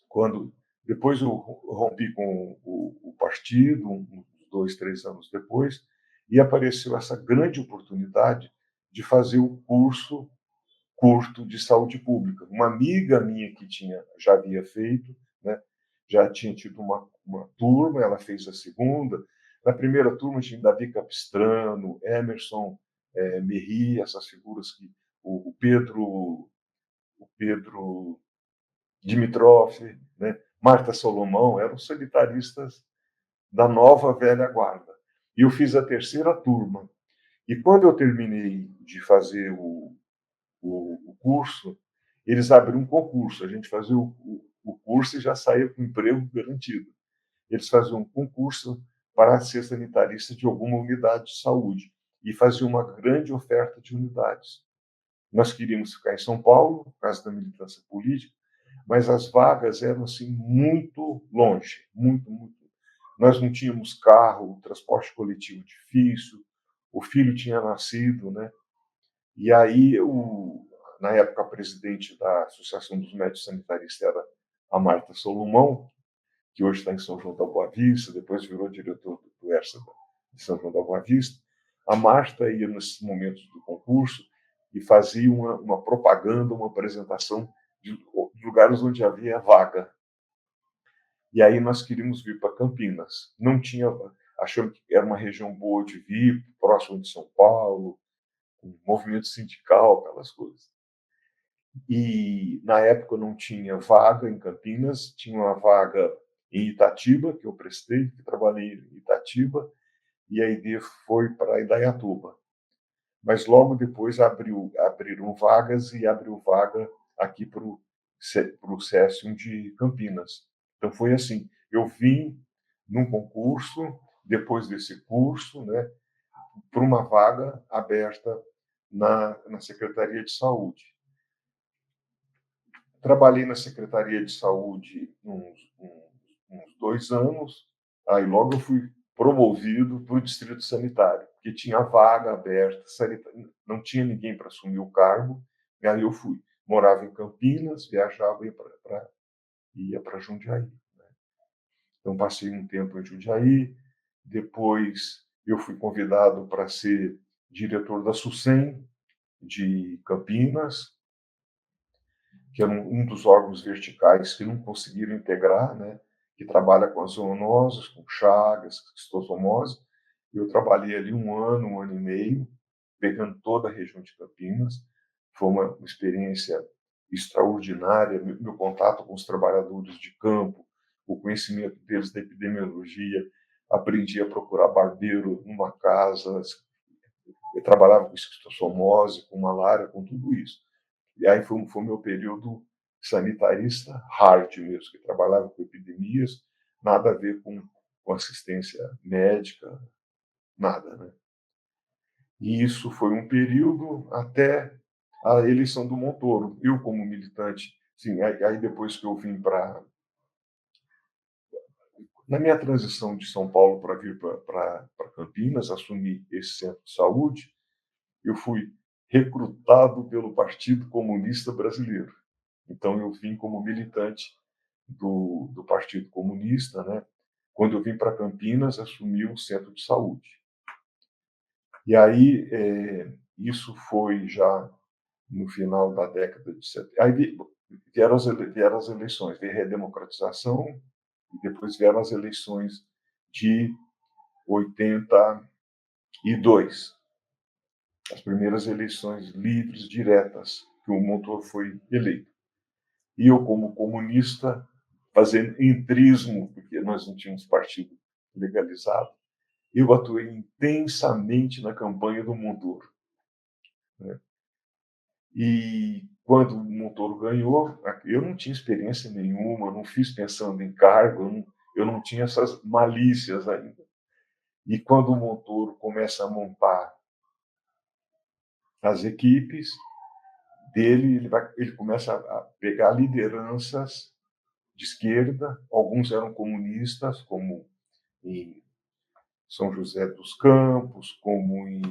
quando depois eu rompi com o partido, uns 2, 3 anos depois, e apareceu essa grande oportunidade de fazer o curso curto de saúde pública. Uma amiga minha que já havia feito, né, já tinha tido uma turma, ela fez a segunda. Na primeira turma tinha Davi Capistrano, Emerson Merri, essas figuras que o Pedro Dimitrov, né, Marta Solomão, eram sanitaristas da nova velha guarda. E eu fiz a terceira turma. E quando eu terminei de fazer o curso, eles abriram um concurso. A gente fazia o curso e já saía com emprego garantido. Eles faziam um concurso para ser sanitarista de alguma unidade de saúde e faziam uma grande oferta de unidades. Nós queríamos ficar em São Paulo, por causa da militância política, mas as vagas eram assim muito longe, muito, muito. Nós não tínhamos carro, o transporte coletivo difícil, o filho tinha nascido, né? E aí, na época, a presidente da Associação dos Médicos Sanitaristas era a Marta Solomão, que hoje está em São João da Boa Vista, depois virou diretor do ERSA de São João da Boa Vista. A Marta ia, nesses momentos do concurso, e fazia uma propaganda, uma apresentação de lugares onde havia vaga. E aí nós queríamos vir para Campinas. Não tinha, achamos que era uma região boa de vir, próximo de São Paulo, com movimento sindical, aquelas coisas. E na época não tinha vaga em Campinas, tinha uma vaga em Itatiba, que eu prestei, que trabalhei em Itatiba, e a ideia foi para Indaiatuba. Mas logo depois abriram vagas e abriu vaga aqui para o Césium de Campinas. Então foi assim, eu vim num concurso, depois desse curso, né, para uma vaga aberta na Secretaria de Saúde. Trabalhei na Secretaria de Saúde uns 2 anos, aí logo eu fui promovido para o Distrito Sanitário, porque tinha vaga aberta, não tinha ninguém para assumir o cargo, e aí eu fui. Morava em Campinas, viajava e ia para Jundiaí. Né? Então, passei um tempo em Jundiaí, depois eu fui convidado para ser diretor da SUSEM de Campinas, que é um dos órgãos verticais que não conseguiram integrar, né? Que trabalha com as zoonoses, com chagas, esquistossomose. Eu trabalhei ali um ano e meio, pegando toda a região de Campinas. Foi uma experiência extraordinária, meu contato com os trabalhadores de campo, o conhecimento deles da epidemiologia. Aprendi a procurar barbeiro numa casa, eu trabalhava com esquistossomose, com malária, com tudo isso. E aí foi o meu período sanitarista hard mesmo, que trabalhava com epidemias, nada a ver com assistência médica, nada, né? E isso foi um período até a eleição do Montoro. Eu, como militante, sim, aí depois que eu vim para... Na minha transição de São Paulo para vir para Campinas, assumi esse centro de saúde, eu fui recrutado pelo Partido Comunista Brasileiro. Então, eu vim como militante do Partido Comunista, né? Quando eu vim para Campinas, assumi um centro de saúde. E aí, isso foi já no final da década de 70. Aí vieram as eleições, veio a redemocratização, e depois vieram as eleições de 82. As primeiras eleições livres, diretas, que o Montoro foi eleito. E eu, como comunista, fazendo entrismo, porque nós não tínhamos partido legalizado, eu atuei intensamente na campanha do Montoro. Né? E quando o Montoro ganhou, eu não tinha experiência nenhuma, não fiz pensando em cargo, eu não tinha essas malícias ainda. E quando o Montoro começa a montar as equipes dele, ele começa a pegar lideranças de esquerda, alguns eram comunistas, como em São José dos Campos, como em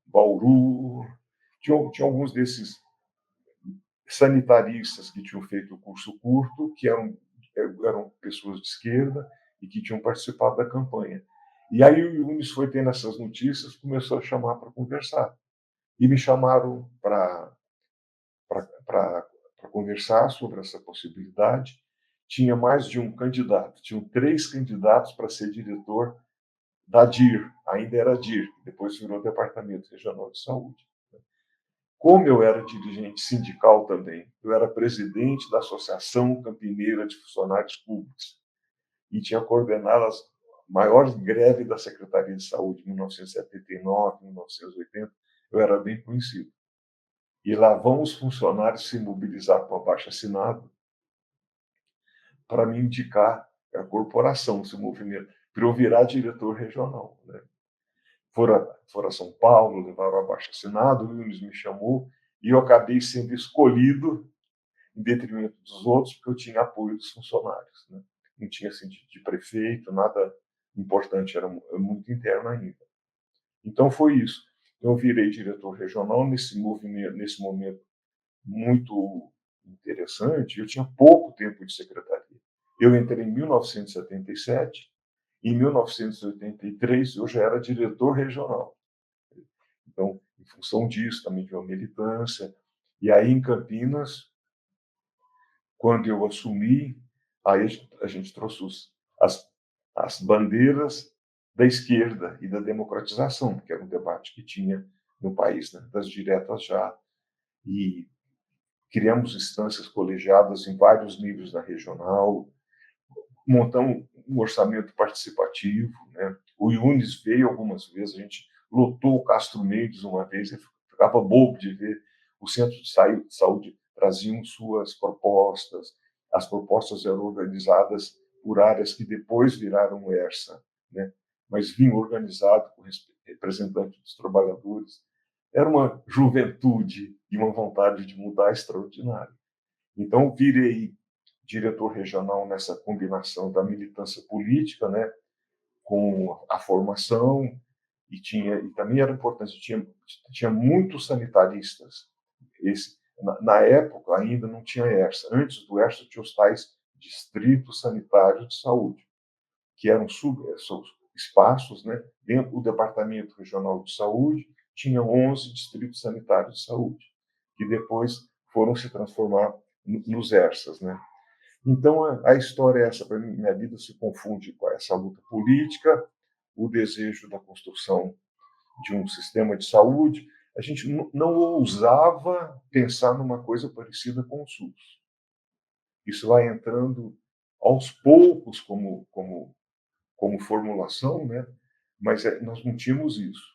Bauru. Tinha alguns desses sanitaristas que tinham feito o curso curto, que eram pessoas de esquerda e que tinham participado da campanha. E aí o Yunis foi tendo essas notícias, começou a chamar para conversar. E me chamaram para conversar sobre essa possibilidade. Tinha mais de um candidato, tinham 3 candidatos para ser diretor da DIR, ainda era DIR, depois virou Departamento Regional de Saúde. Como eu era dirigente sindical também, eu era presidente da Associação Campineira de Funcionários Públicos e tinha coordenado as maiores greves da Secretaria de Saúde em 1979, 1980, eu era bem conhecido. E lá vão os funcionários se mobilizar com abaixo-assinado para me indicar a corporação, esse movimento, para eu virar diretor regional. Né? Foram a São Paulo, levaram abaixo-assinado, o Nunes me chamou, e eu acabei sendo escolhido em detrimento dos outros, porque eu tinha apoio dos funcionários. Né? Não tinha assim, de prefeito, nada importante, era muito interno ainda. Então foi isso. Então, eu virei diretor regional nesse momento muito interessante. Eu tinha pouco tempo de secretaria. Eu entrei em 1977, em 1983 eu já era diretor regional. Então, em função disso, também de uma militância. E aí, em Campinas, quando eu assumi, aí a gente trouxe as bandeiras da esquerda e da democratização, que era um debate que tinha no país, né, das diretas já, e criamos instâncias colegiadas em vários níveis da regional, montamos um orçamento participativo, né? O Yunis veio algumas vezes, a gente lotou o Castro Mendes uma vez, ele ficava bobo de ver o centro de saúde traziam suas propostas, as propostas eram organizadas por áreas que depois viraram ERSA, né? Mas vinham organizado com representantes dos trabalhadores. Era uma juventude e uma vontade de mudar extraordinária. Então, virei diretor regional nessa combinação da militância política, né, com a formação, e também era importante, tinha muitos sanitaristas. Na época, ainda não tinha ERSA. Antes do ERSA, tinha os tais distritos sanitários de saúde, que eram espaços, né, dentro do Departamento Regional de Saúde, tinha 11 distritos sanitários de saúde, que depois foram se transformar nos ERSAs, né? Então, a história é essa. Para mim, minha vida se confunde com essa luta política, o desejo da construção de um sistema de saúde. A gente não ousava pensar numa coisa parecida com o SUS. Isso vai entrando aos poucos como formulação, né? Mas nós não tínhamos isso.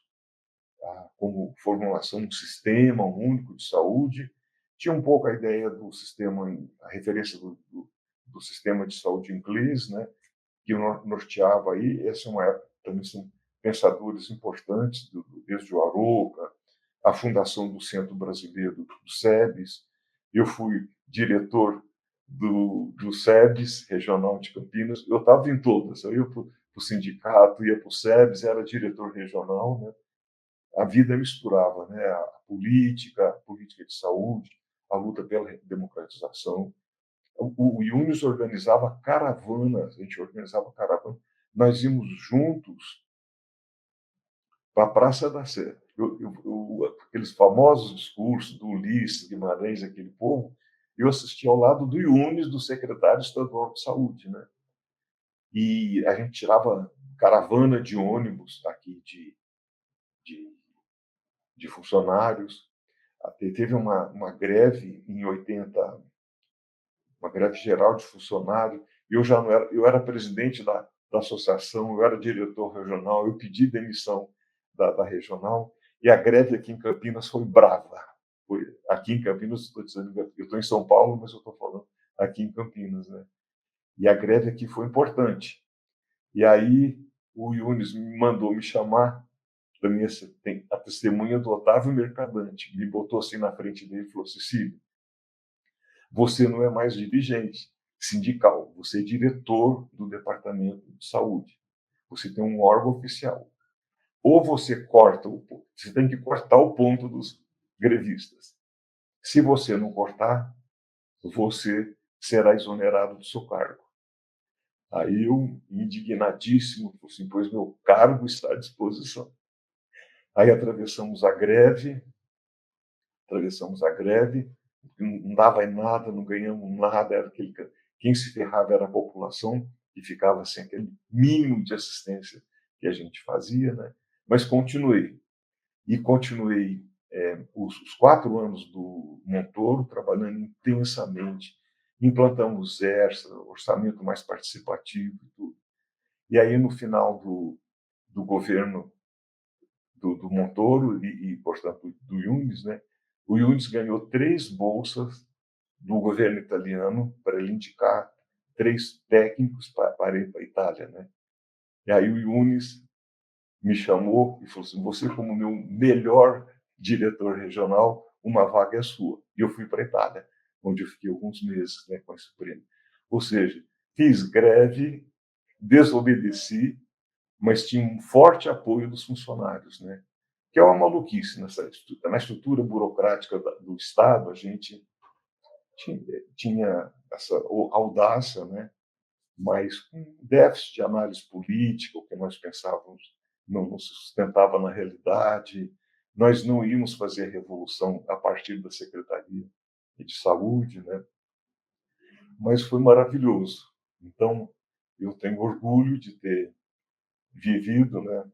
Como formulação um sistema único de saúde. Tinha um pouco a ideia do sistema, a referência do sistema de saúde inglês, né, que norteava aí. Essa é uma época também são pensadores importantes, desde o Arouca, a fundação do Centro Brasileiro do SEBS. Eu fui diretor do SEBS, regional de Campinas. Eu estava em todas. Eu ia para o sindicato, ia para o SEBS, era diretor regional, né? A vida misturava, né, a política de saúde, a luta pela democratização. O Yunis organizava caravanas, a gente organizava caravana. Nós íamos juntos para a Praça da Sé. Aqueles famosos discursos do Ulisses Guimarães, aquele povo, eu assistia ao lado do Yunis, do secretário estadual de saúde, né? E a gente tirava caravana de ônibus aqui de, de funcionários. Teve uma greve em 80, uma greve geral de funcionários, e eu era presidente da associação, eu era diretor regional, eu pedi demissão da regional, e a greve aqui em Campinas foi brava. Aqui em Campinas, estou dizendo, eu estou em São Paulo, mas eu estou falando aqui em Campinas, né? E a greve aqui foi importante. E aí o Yunis mandou me chamar, a testemunha do Otávio Mercadante, me botou assim na frente dele e falou: Cecílio, você não é mais dirigente sindical, você é diretor do Departamento de Saúde. Você tem um órgão oficial. Ou você você tem que cortar o ponto dos grevistas. Se você não cortar, você será exonerado do seu cargo. Aí eu, indignadíssimo, falei assim: pois meu cargo está à disposição. Aí atravessamos a greve, não dava em nada, não ganhamos nada, quem se ferrava era a população, que ficava sem aquele mínimo de assistência que a gente fazia, né? Mas continuei. E continuei os 4 anos do Montoro, trabalhando intensamente, implantamos ERSA, orçamento mais participativo e tudo. E aí, no final do governo do Montoro portanto, do Yunis, né? O Yunis ganhou 3 bolsas do governo italiano para ele indicar 3 técnicos para ir para a Itália, né? E aí o Yunis me chamou e falou assim: você, como meu melhor diretor regional, uma vaga é sua. E eu fui para a Itália, onde eu fiquei alguns meses, né, com esse prêmio. Ou seja, fiz greve, desobedeci, mas tinha um forte apoio dos funcionários, né? que é uma maluquice na estrutura burocrática do Estado. A gente tinha essa audácia, né? Mas com déficit de análise política, o que nós pensávamos não se sustentava na realidade. Nós não íamos fazer a revolução a partir da Secretaria de Saúde, né? Mas foi maravilhoso. Então, eu tenho orgulho de ter vivido, né?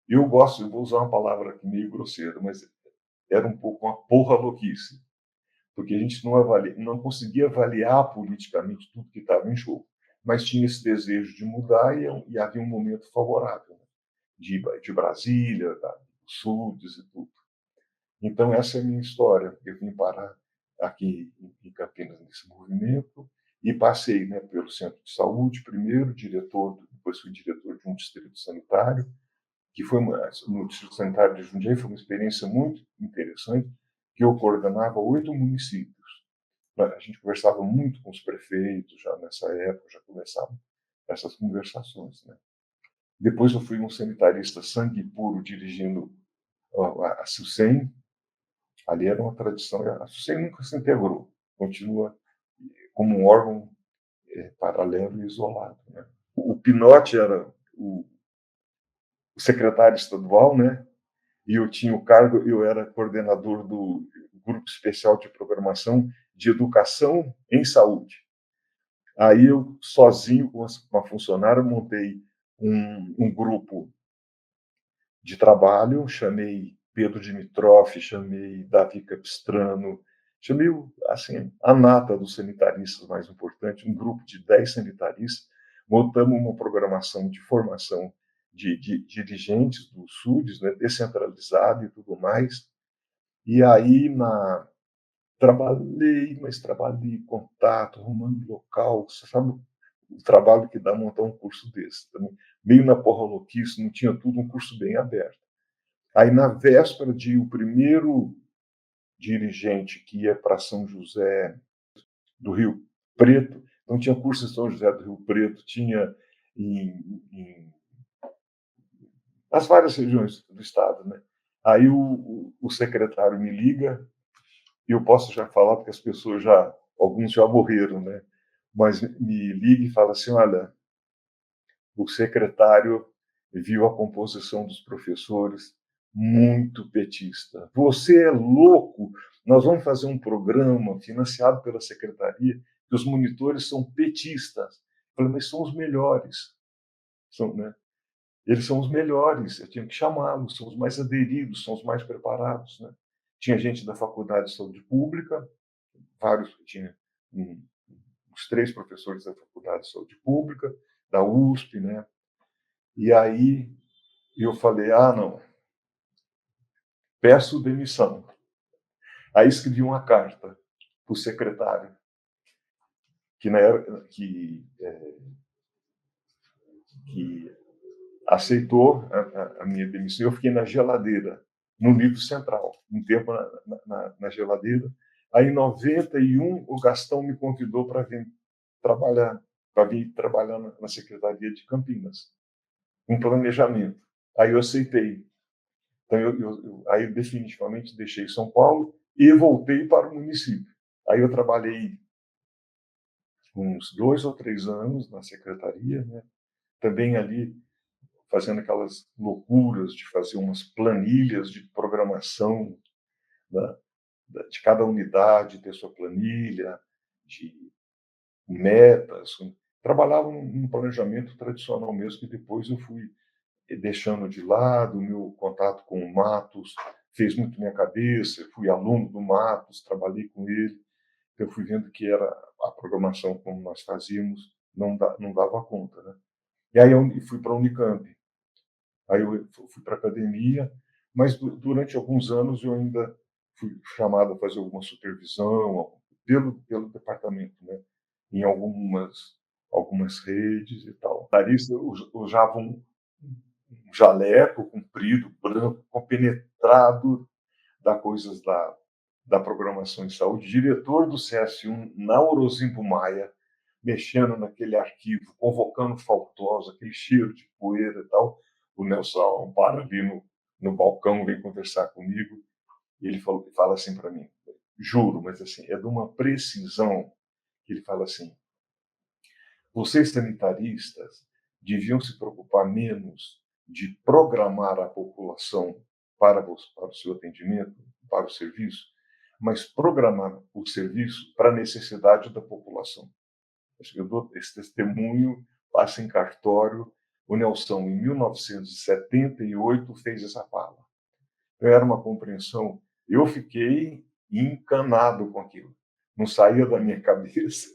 Eu vou usar uma palavra aqui meio grosseira, mas era um pouco uma porra louquice, porque a gente não conseguia avaliar politicamente tudo que estava em jogo, mas tinha esse desejo de mudar e havia um momento favorável, né? de Brasília, do Sul e tudo. Então, essa é a minha história. Eu vim parar aqui em Campinas nesse movimento e passei, né, pelo centro de saúde, primeiro diretor, depois fui diretor de um distrito sanitário, que foi no Distrito Sanitário de Jundiaí, foi uma experiência muito interessante, que eu coordenava 8 municípios. A gente conversava muito com os prefeitos já nessa época, já começavam essas conversações, né? Depois eu fui um sanitarista sangue puro dirigindo a SUSEM. Ali era uma tradição, a SUSEM nunca se integrou, continua como um órgão paralelo e isolado, né? O Pinotti era o secretário estadual, né? E eu tinha o cargo, eu era coordenador do Grupo Especial de Programação de Educação em Saúde. Aí eu, sozinho, com uma funcionária, montei um grupo de trabalho, chamei Pedro Dimitrov, chamei Davi Capistrano, chamei assim, a nata dos sanitaristas mais importantes, um grupo de 10 sanitaristas, montamos uma programação de formação de dirigentes do SUDES, né, descentralizado e tudo mais. E aí trabalhei contato, arrumando local, você sabe o trabalho que dá montar um curso desse também. Meio na porra louquice, não tinha tudo, um curso bem aberto. Aí, na véspera de o primeiro dirigente que ia para São José do Rio Preto, então tinha curso em São José do Rio Preto, tinha em as várias regiões do estado, né? Aí o secretário me liga, e eu posso já falar porque as pessoas alguns já morreram, né? Mas me liga e fala assim, olha, o secretário viu a composição dos professores muito petista. Você é louco? Nós vamos fazer um programa financiado pela secretaria que os monitores são petistas. Eu falei, mas são os melhores. Né? Eles são os melhores, eu tinha que chamá-los, são os mais aderidos, são os mais preparados. Né? Tinha gente da Faculdade de Saúde Pública, tinha uns 3 professores da Faculdade de Saúde Pública, da USP, né? E aí eu falei, não, peço demissão. Aí escrevi uma carta para o secretário, que aceitou a minha demissão. Eu fiquei na geladeira, no nível central, um tempo na geladeira. Aí, em 91, o Gastão me convidou para vir trabalhar na Secretaria de Campinas, com planejamento. Aí eu aceitei. Então, aí definitivamente deixei São Paulo e voltei para o município. Aí eu trabalhei uns 2 ou 3 anos na secretaria, né? Também ali fazendo aquelas loucuras de fazer umas planilhas de programação, né? De cada unidade ter sua planilha, de metas. Trabalhava num planejamento tradicional mesmo, que depois eu fui deixando de lado. O meu contato com o Matos fez muito minha cabeça. Fui aluno do Matos, trabalhei com ele. Eu fui vendo que era a programação como nós fazíamos, não dava conta, né? E aí eu fui para a Unicamp. Aí eu fui para a academia, mas durante alguns anos eu ainda fui chamado a fazer alguma supervisão pelo departamento, né? Em algumas redes e tal. Larissa usava um jaleco comprido, branco, compenetrado da coisas da programação em saúde, diretor do CS1 na Orozimbo Maia, mexendo naquele arquivo, convocando faltosos, aquele cheiro de poeira e tal. O Nelson Amparo ali no balcão, vem conversar comigo, e ele fala assim para mim, juro, mas assim, é de uma precisão, que ele fala assim: vocês sanitaristas deviam se preocupar menos de programar a população para o seu atendimento, para o serviço, mas programar o serviço para a necessidade da população. Acho que eu dou esse testemunho, passa em cartório. O Nelson, em 1978, fez essa fala. Era uma compreensão. Eu fiquei encanado com aquilo. Não saía da minha cabeça.